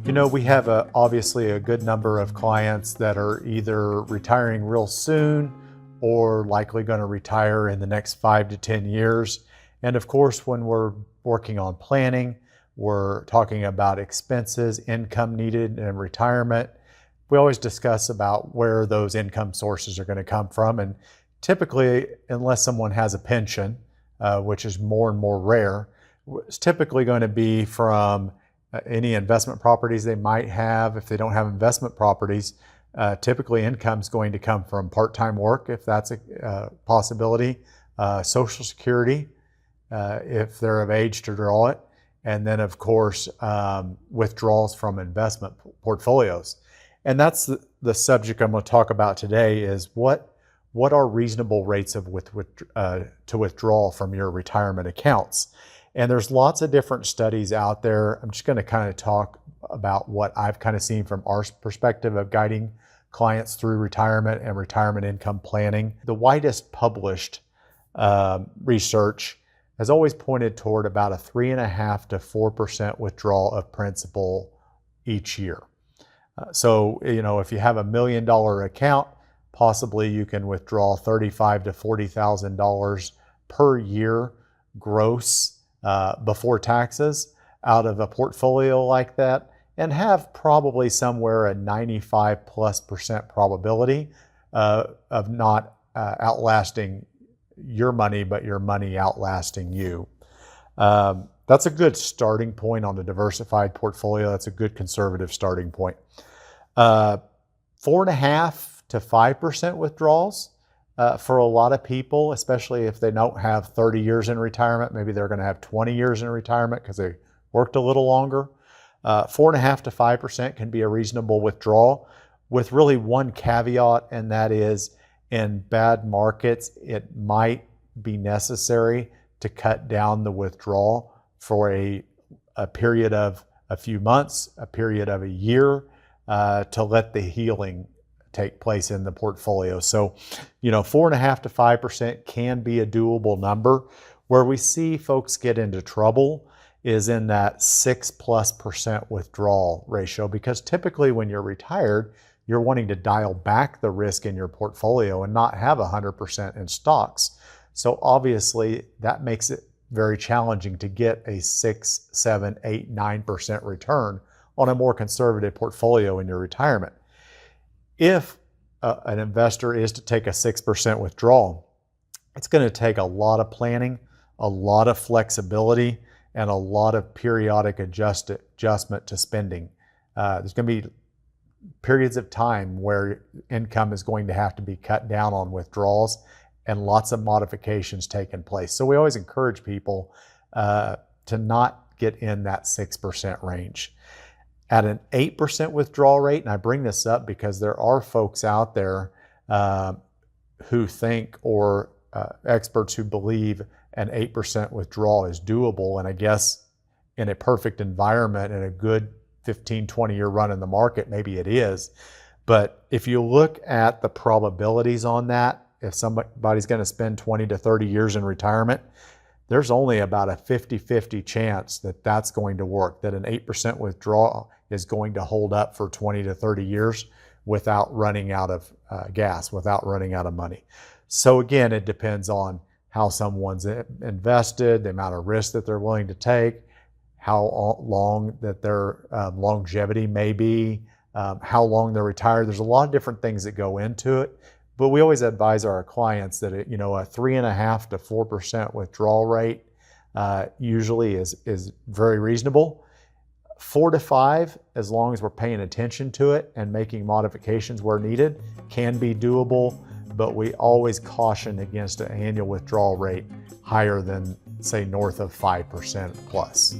We have obviously a good number of clients that are either retiring real soon or likely going to retire in the next 5 to 10 years. And of course, when we're working on planning, we're talking about expenses, income needed in retirement. We always discuss about where those income sources are going to come from. And typically, unless someone has a pension, which is more and more rare, it's typically going to be from any investment properties they might have. If they don't have investment properties, typically income is going to come from part-time work, if that's a possibility, Social Security, if they're of age to draw it, and then of course withdrawals from investment portfolios. And that's the subject I'm going to talk about today is what are reasonable rates of to withdraw from your retirement accounts. And there's lots of different studies out there. I'm just going to kind of talk about what I've kind of seen from our perspective of guiding clients through retirement and retirement income planning. The widest published research has always pointed toward about a 3.5% to 4% withdrawal of principal each year. So, if you have $1 million account, possibly you can withdraw $35,000 to $40,000 per year gross before taxes out of a portfolio like that, and have probably somewhere a 95+% probability of not outlasting your money, but your money outlasting you. That's a good starting point on a diversified portfolio. That's a good conservative starting point. 4.5% to 5% withdrawals for a lot of people, especially if they don't have 30 years in retirement. Maybe they're going to have 20 years in retirement because they worked a little longer. 4.5% to 5% can be a reasonable withdrawal, with really one caveat, and that is in bad markets, it might be necessary to cut down the withdrawal for a period of a few months, a period of a year, to let the healing take place in the portfolio. So, 4.5% to 5% can be a doable number. Where we see folks get into trouble is in that 6+% withdrawal ratio, because typically when you're retired, you're wanting to dial back the risk in your portfolio and not have 100% in stocks. So obviously that makes it very challenging to get a 6, 7, 8, 9% return on a more conservative portfolio in your retirement. If an investor is to take a 6% withdrawal, it's going to take a lot of planning, a lot of flexibility, and a lot of periodic adjustment to spending. There's going to be periods of time where income is going to have to be cut down on withdrawals, and lots of modifications taking place. So we always encourage people to not get in that 6% range. At an 8% withdrawal rate, and I bring this up because there are folks out there who think, or experts who believe an 8% withdrawal is doable. And I guess in a perfect environment, in a good 15, 20-year run in the market, maybe it is. But if you look at the probabilities on that, if somebody's going to spend 20 to 30 years in retirement, there's only about a 50-50 chance that that's going to work, that an 8% withdrawal is going to hold up for 20 to 30 years without running out of gas, without running out of money. So again, it depends on how someone's invested, the amount of risk that they're willing to take, how long that their longevity may be, how long they're retired. There's a lot of different things that go into it. But we always advise our clients that a 3.5% to 4% withdrawal rate usually is very reasonable. 4 to 5, as long as we're paying attention to it and making modifications where needed, can be doable. But we always caution against an annual withdrawal rate higher than, say, north of 5% plus.